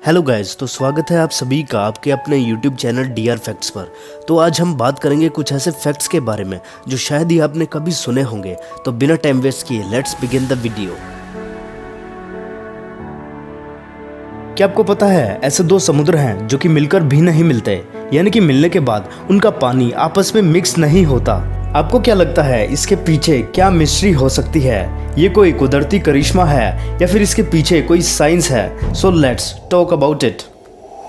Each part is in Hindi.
हेलो गाइस, तो स्वागत है आप सभी का आपके अपने YouTube चैनल DR फैक्ट्स पर। तो आज हम बात करेंगे कुछ ऐसे फैक्ट्स के बारे में जो शायद ही आपने कभी सुने होंगे। तो बिना टाइम वेस्ट किए लेट्स बिगिन द वीडियो। क्या आपको पता है ऐसे दो समुद्र हैं जो कि मिलकर भी नहीं मिलते, यानी कि मिलने के बाद उनका पानी आपस में मिक्स नहीं होता। आपको क्या लगता है इसके पीछे क्या मिस्ट्री हो सकती है? ये कोई कुदरती करिश्मा है या फिर इसके पीछे कोई साइंस है? So let's talk about it.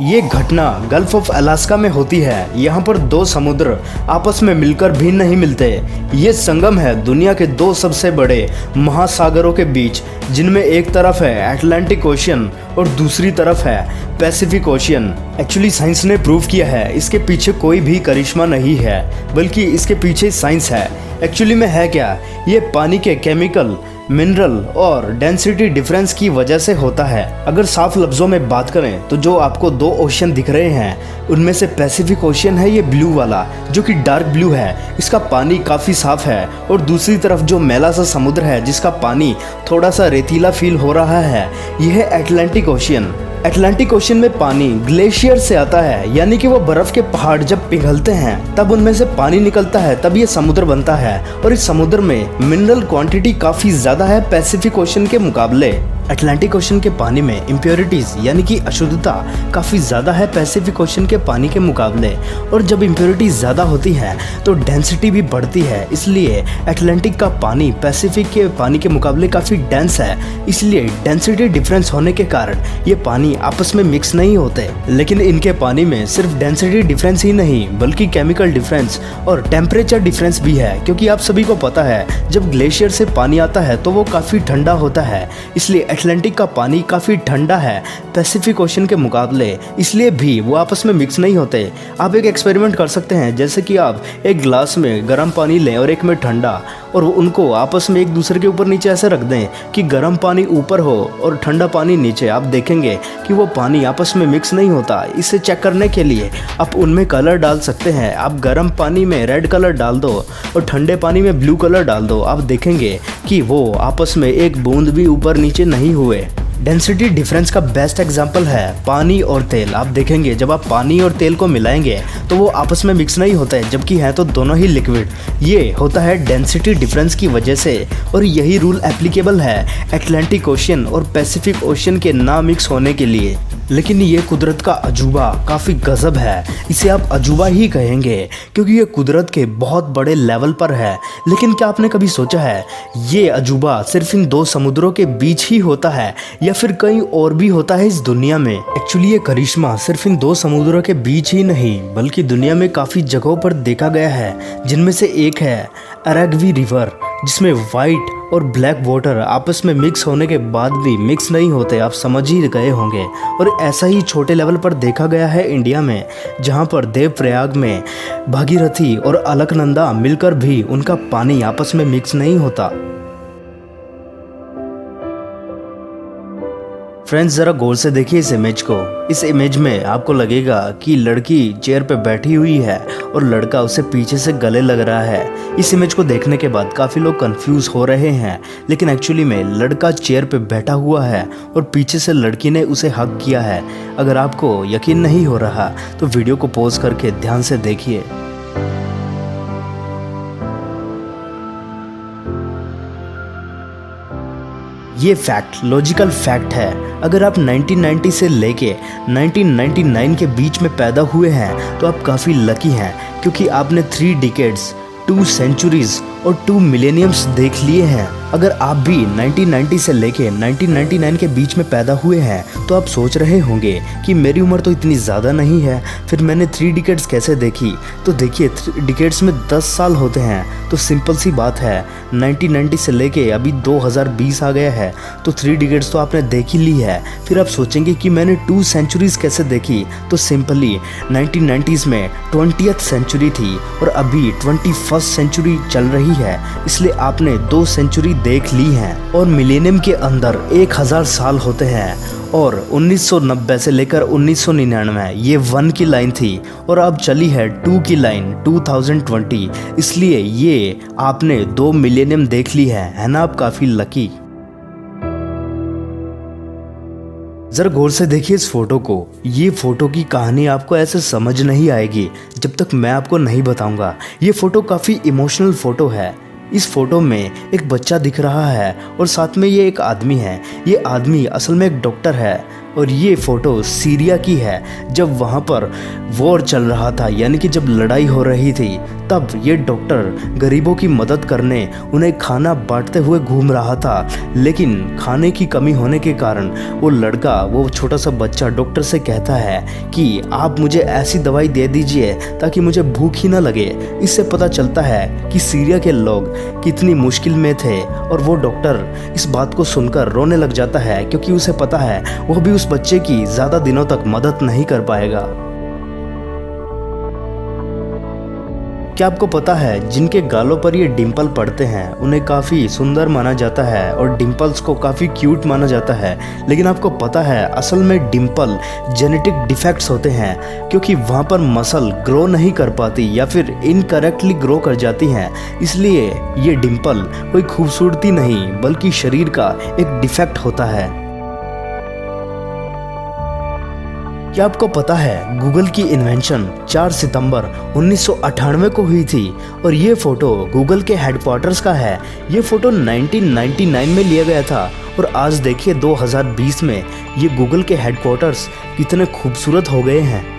ये घटना गल्फ ऑफ अलास्का में होती है। यहाँ पर दो समुद्र आपस में मिलकर भी नहीं मिलते। ये संगम है दुनिया के दो सबसे बड़े महासागरों के बीच, जिनमें एक तरफ है अटलांटिक ओशियन और दूसरी तरफ है पैसिफिक ओशियन। एक्चुअली साइंस ने प्रूव किया है इसके पीछे कोई भी करिश्मा नहीं है, बल्कि इसके पीछे साइंस है। एक्चुअली में है क्या, ये पानी के केमिकल, मिनरल और डेंसिटी डिफरेंस की वजह से होता है। अगर साफ लफ्जों में बात करें तो जो आपको दो ओशियन दिख रहे हैं उनमें से पैसिफिक ओशियन है ये ब्लू वाला, जो कि डार्क ब्लू है, इसका पानी काफ़ी साफ है। और दूसरी तरफ जो मैला सा समुद्र है जिसका पानी थोड़ा सा रेतीला फील हो रहा है, यह है अटलांटिक ओशियन। अटलांटिक ओशियन में पानी ग्लेशियर से आता है, यानी कि वो बर्फ के पहाड़ जब पिघलते हैं तब उनमें से पानी निकलता है, तब ये समुद्र बनता है। और इस समुद्र में मिनरल क्वांटिटी काफ़ी ज़्यादा है पैसिफिक ओशियन के मुकाबले। अटलांटिक ओशियन के पानी में इम्प्योरिटीज़ यानी कि अशुद्धता काफ़ी ज़्यादा है पैसिफिक ओशियन के पानी के मुकाबले। और जब इम्प्योरिटीज़ ज़्यादा होती है तो डेंसिटी भी बढ़ती है, इसलिए अटलांटिक का पानी पैसिफिक के पानी के मुकाबले काफ़ी डेंस है। इसलिए डेंसिटी डिफरेंस होने के कारण ये पानी आपस में मिक्स नहीं होते। लेकिन इनके पानी में सिर्फ डेंसिटी डिफरेंस ही नहीं बल्कि केमिकल डिफरेंस और टेम्परेचर डिफरेंस भी है, क्योंकि आप सभी को पता है जब ग्लेशियर से पानी आता है तो वो काफ़ी ठंडा होता है। इसलिए अटलांटिक का पानी काफ़ी ठंडा है पैसिफिक ओशियन के मुकाबले, इसलिए भी वो आपस में मिक्स नहीं होते। आप एक एक्सपेरिमेंट कर सकते हैं, जैसे कि आप एक ग्लास में गर्म पानी लें और एक में ठंडा, और उनको आपस में एक दूसरे के ऊपर नीचे ऐसे रख दें कि गर्म पानी ऊपर हो और ठंडा पानी नीचे। आप देखेंगे कि वो पानी आपस में मिक्स नहीं होता। इसे चेक करने के लिए आप उनमें कलर डाल सकते हैं। आप गर्म पानी में रेड कलर डाल दो और ठंडे पानी में ब्लू कलर डाल दो, आप देखेंगे कि वो आपस में एक बूंद भी ऊपर नीचे नहीं हुए। डेंसिटी डिफरेंस का बेस्ट एग्जांपल है पानी और तेल। आप देखेंगे जब आप पानी और तेल को मिलाएंगे तो वो आपस में मिक्स नहीं होता है, जबकि है तो दोनों ही लिक्विड। ये होता है डेंसिटी डिफरेंस की वजह से, और यही रूल एप्लीकेबल है अटलांटिक ओशियन और पैसिफिक ओशियन के ना मिक्स होने के लिए। लेकिन ये कुदरत का अजूबा काफ़ी गजब है, इसे आप अजूबा ही कहेंगे क्योंकि ये कुदरत के बहुत बड़े लेवल पर है। लेकिन क्या आपने कभी सोचा है ये अजूबा सिर्फ इन दो समुद्रों के बीच ही होता है या फिर कहीं और भी होता है इस दुनिया में? एक्चुअली ये करिश्मा सिर्फ इन दो समुद्रों के बीच ही नहीं बल्कि दुनिया में काफ़ी जगहों पर देखा गया है, जिनमें से एक है अरेग्वी रिवर, जिसमें वाइट और ब्लैक वाटर आपस में मिक्स होने के बाद भी मिक्स नहीं होते। आप समझ ही गए होंगे। और ऐसा ही छोटे लेवल पर देखा गया है इंडिया में, जहां पर देवप्रयाग में भागीरथी और अलकनंदा मिलकर भी उनका पानी आपस में मिक्स नहीं होता। फ्रेंड्स, ज़रा गौर से देखिए इस इमेज को। इस इमेज में आपको लगेगा कि लड़की चेयर पे बैठी हुई है और लड़का उसे पीछे से गले लग रहा है। इस इमेज को देखने के बाद काफ़ी लोग कंफ्यूज हो रहे हैं, लेकिन एक्चुअली में लड़का चेयर पे बैठा हुआ है और पीछे से लड़की ने उसे हग किया है। अगर आपको यकीन नहीं हो रहा तो वीडियो को पॉज करके ध्यान से देखिए। ये फैक्ट लॉजिकल फैक्ट है। अगर आप 1990 से लेके 1999 के बीच में पैदा हुए हैं तो आप काफ़ी लकी हैं, क्योंकि आपने 3 डिकेड्स, 2 सेंचुरीज और 2 मिलेनियम्स देख लिए हैं। अगर आप भी 1990 से लेके 1999 के बीच में पैदा हुए हैं तो आप सोच रहे होंगे कि मेरी उम्र तो इतनी ज़्यादा नहीं है, फिर मैंने 3 डिकेड्स कैसे देखी? तो देखिए, 3 डिकेड्स में 10 साल होते हैं, तो सिंपल सी बात है 1990 से लेके अभी 2020 आ गया है, तो 3 डिकेड्स तो आपने देख ही ली है। फिर आप सोचेंगे कि मैंने 2 सेंचुरीज कैसे देखी? तो सिंपली 1990s में 20th सेंचुरी थी और अभी 21st सेंचुरी चल रही है, इसलिए आपने 2 सेंचुरी देख ली हैं। और मिलेनियम के अंदर 1000 साल होते हैं और 1990 से लेकर 1999 ये 1 की लाइन थी और अब चली है 2 की लाइन 2020। इसलिए ये आपने 2 मिलेनियम देख ली है ना? आप काफ़ी लकी। ज़रा गौर से देखिए इस फोटो को। ये फोटो की कहानी आपको ऐसे समझ नहीं आएगी जब तक मैं आपको नहीं बताऊंगा। ये फोटो काफ़ी इमोशनल फोटो है। इस फोटो में एक बच्चा दिख रहा है और साथ में ये एक आदमी है। ये आदमी असल में एक डॉक्टर है और ये फ़ोटो सीरिया की है। जब वहाँ पर वॉर चल रहा था, यानी कि जब लड़ाई हो रही थी, तब ये डॉक्टर गरीबों की मदद करने, उन्हें खाना बांटते हुए घूम रहा था। लेकिन खाने की कमी होने के कारण वो लड़का, वो छोटा सा बच्चा डॉक्टर से कहता है कि आप मुझे ऐसी दवाई दे दीजिए ताकि मुझे भूख ही ना लगे। इससे पता चलता है कि सीरिया के लोग कितनी मुश्किल में थे और वो डॉक्टर इस बात को सुनकर रोने लग जाता है, क्योंकि उसे पता है वो भी उस बच्चे की ज़्यादा दिनों तक मदद नहीं कर पाएगा। क्या आपको पता है जिनके गालों पर ये डिंपल पड़ते हैं उन्हें काफ़ी सुंदर माना जाता है और डिंपल्स को काफ़ी क्यूट माना जाता है। लेकिन आपको पता है असल में डिंपल जेनेटिक डिफेक्ट्स होते हैं, क्योंकि वहाँ पर मसल ग्रो नहीं कर पाती या फिर इनकरेक्टली ग्रो कर जाती हैं। इसलिए ये डिंपल कोई खूबसूरती नहीं बल्कि शरीर का एक डिफेक्ट होता है। क्या आपको पता है गूगल की इन्वेंशन 4 सितंबर 1998 को हुई थी और ये फ़ोटो गूगल के हेडक्वार्टर्स का है। ये फ़ोटो 1999 में लिया गया था और आज देखिए 2020 में ये गूगल के हेडक्वार्टर्स कितने खूबसूरत हो गए हैं।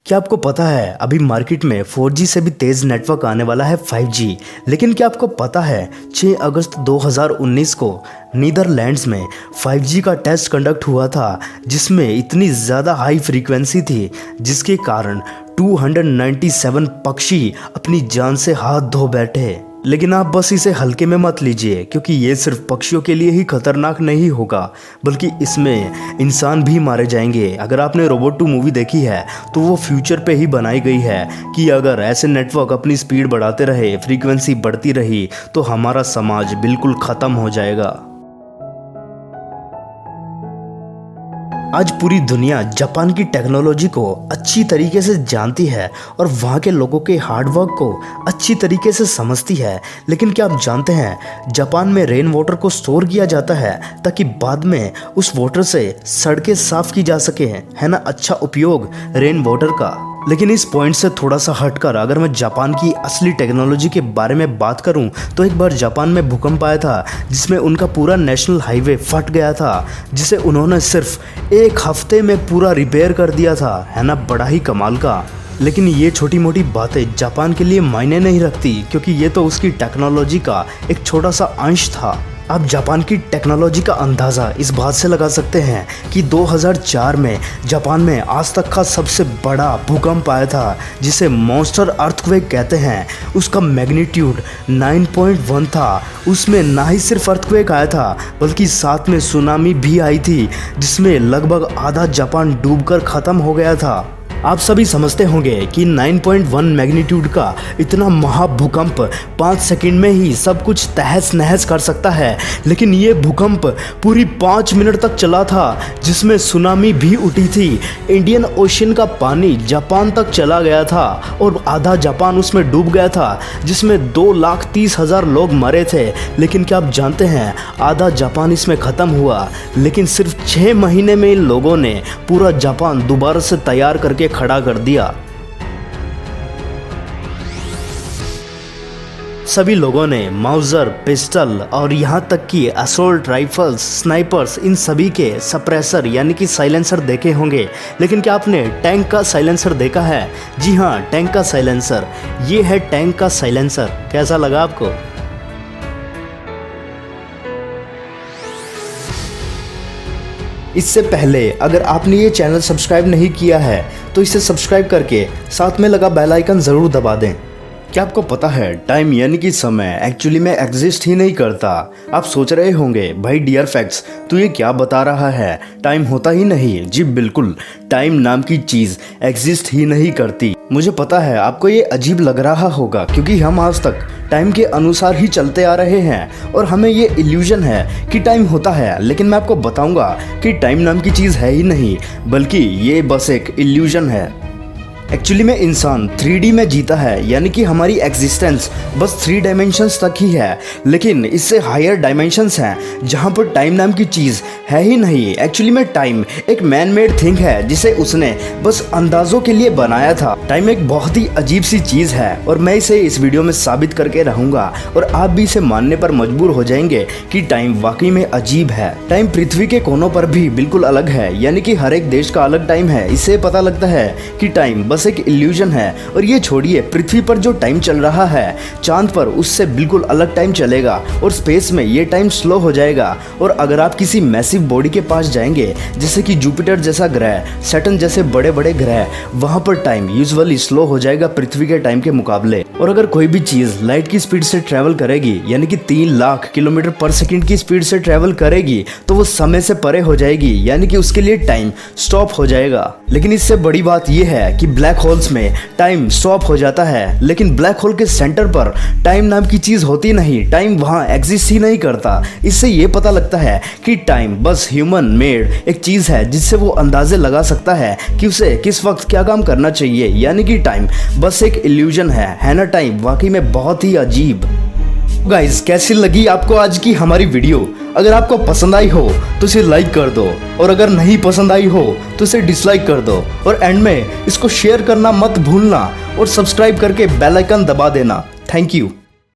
क्या आपको पता है अभी मार्केट में 4G से भी तेज़ नेटवर्क आने वाला है 5G। लेकिन क्या आपको पता है 6 अगस्त 2019 को नीदरलैंड्स में 5G का टेस्ट कंडक्ट हुआ था, जिसमें इतनी ज़्यादा हाई फ्रीक्वेंसी थी जिसके कारण 297 पक्षी अपनी जान से हाथ धो बैठे। लेकिन आप बस इसे हल्के में मत लीजिए, क्योंकि ये सिर्फ पक्षियों के लिए ही खतरनाक नहीं होगा बल्कि इसमें इंसान भी मारे जाएंगे। अगर आपने रोबोट 2 मूवी देखी है तो वो फ्यूचर पे ही बनाई गई है कि अगर ऐसे नेटवर्क अपनी स्पीड बढ़ाते रहे, फ्रीक्वेंसी बढ़ती रही, तो हमारा समाज बिल्कुल ख़त्म हो जाएगा। आज पूरी दुनिया जापान की टेक्नोलॉजी को अच्छी तरीके से जानती है और वहाँ के लोगों के हार्डवर्क को अच्छी तरीके से समझती है। लेकिन क्या आप जानते हैं जापान में रेन वाटर को स्टोर किया जाता है ताकि बाद में उस वाटर से सड़कें साफ़ की जा सके, है ना? अच्छा उपयोग रेन वाटर का। लेकिन इस पॉइंट से थोड़ा सा हटकर अगर मैं जापान की असली टेक्नोलॉजी के बारे में बात करूं तो एक बार जापान में भूकंप आया था जिसमें उनका पूरा नेशनल हाईवे फट गया था, जिसे उन्होंने सिर्फ 1 हफ्ते में पूरा रिपेयर कर दिया था, है ना? बड़ा ही कमाल का। लेकिन ये छोटी मोटी बातें जापान के लिए मायने नहीं रखती, क्योंकि ये तो उसकी टेक्नोलॉजी का एक छोटा सा अंश था। आप जापान की टेक्नोलॉजी का अंदाज़ा इस बात से लगा सकते हैं कि 2004 में जापान में आज तक का सबसे बड़ा भूकंप आया था, जिसे मॉन्स्टर अर्थक्वेक कहते हैं। उसका मैग्नीट्यूड 9.1 था। उसमें ना ही सिर्फ अर्थक्वेक आया था बल्कि साथ में सुनामी भी आई थी, जिसमें लगभग आधा जापान डूबकर ख़त्म हो गया था। आप सभी समझते होंगे कि 9.1 मैग्नीट्यूड का इतना महाभूकंप 5 सेकंड में ही सब कुछ तहस नहस कर सकता है। लेकिन ये भूकंप पूरी 5 मिनट तक चला था, जिसमें सुनामी भी उठी थी। इंडियन ओशन का पानी जापान तक चला गया था और आधा जापान उसमें डूब गया था, जिसमें 2,30,000 लोग मरे थे। लेकिन क्या आप जानते हैं आधा जापान इसमें ख़त्म हुआ, लेकिन सिर्फ 6 महीने में इन लोगों ने पूरा जापान दोबारा से तैयार करके खड़ा कर दिया। सभी लोगों ने माउजर, पिस्टल और यहाँ तक कि असोल्ट राइफल्स, स्नाइपर्स, इन सभी के सप्रेसर यानी कि साइलेंसर देखे होंगे। लेकिन क्या आपने टैंक का साइलेंसर देखा है? जी हाँ, टैंक का साइलेंसर। ये है टैंक का साइलेंसर। कैसा लगा आपको? इससे पहले अगर आपने ये चैनल सब्सक्राइब नहीं किया है तो इसे सब्सक्राइब करके साथ में लगा बेल आइकन ज़रूर दबा दें। क्या आपको पता है टाइम यानी कि समय एक्चुअली में एग्जिस्ट ही नहीं करता। आप सोच रहे होंगे भाई डियर फैक्ट्स तू ये क्या बता रहा है, टाइम होता ही नहीं। जी बिल्कुल, टाइम नाम की चीज़ एग्जिस्ट ही नहीं करती। मुझे पता है आपको ये अजीब लग रहा होगा क्योंकि हम आज तक टाइम के अनुसार ही चलते आ रहे हैं और हमें ये इल्यूजन है कि टाइम होता है, लेकिन मैं आपको बताऊंगा कि टाइम नाम की चीज़ है ही नहीं, बल्कि ये बस एक इल्यूजन है। एक्चुअली में इंसान 3D में जीता है, यानी कि हमारी एग्जिस्टेंस बस 3 डायमेंशंस तक ही है, लेकिन इससे हायर डायमेंशंस हैं जहाँ पर टाइम नाम की चीज़ है ही नहीं। एक्चुअली में टाइम एक मैन मेड थिंग है जिसे उसने बस अंदाज़ों के लिए बनाया था। टाइम एक बहुत ही अजीब सी चीज़ है और मैं इसे इस वीडियो में साबित करके रहूँगा और आप भी इसे मानने पर मजबूर हो जाएंगे कि टाइम वाकई में अजीब है। टाइम पृथ्वी के कोनों पर भी बिल्कुल अलग है, यानी कि हर एक देश का अलग टाइम है। इससे पता लगता है कि टाइम बस एक इल्यूजन है। और ये छोड़िए, पृथ्वी पर जो टाइम चल रहा है चांद पर उससे बिल्कुल अलग टाइम चलेगा और स्पेस में ये टाइम स्लो हो जाएगा। और अगर आप किसी मैसिव बॉडी के पास जाएंगे जैसे कि जुपिटर जैसा ग्रह, सैटर्न जैसे बड़े बड़े ग्रह, वहां पर टाइम यूजुअली स्लो हो जाएगा पृथ्वी के टाइम के मुकाबले। और अगर कोई भी चीज लाइट की स्पीड से ट्रेवल करेगी, यानी कि 3 लाख किलोमीटर पर सेकंड की स्पीड से ट्रेवल करेगी, तो वो समय से परे हो जाएगी, यानी कि उसके लिए टाइम स्टॉप हो जाएगा। लेकिन इससे बड़ी बात यह है कि ब्लैक होल्स में टाइम स्टॉप हो जाता है, लेकिन ब्लैक होल के सेंटर पर टाइम नाम की चीज होती नहीं, टाइम वहां एग्जिस्ट ही नहीं करता। इससे ये पता लगता है कि टाइम बस ह्यूमन मेड एक चीज है जिससे वो अंदाजे लगा सकता है कि उसे किस वक्त क्या काम करना चाहिए, यानी कि टाइम बस एक इल्यूजन है ना। टाइम वाकई में बहुत ही अजीब। गाइस, कैसी लगी आपको आज की हमारी वीडियो? अगर आपको पसंद आई हो तो इसे लाइक कर दो, और अगर नहीं पसंद आई हो तो इसे डिसलाइक कर दो, और एंड में इसको शेयर करना मत भूलना और सब्सक्राइब करके बेल आइकन दबा देना। Thank you.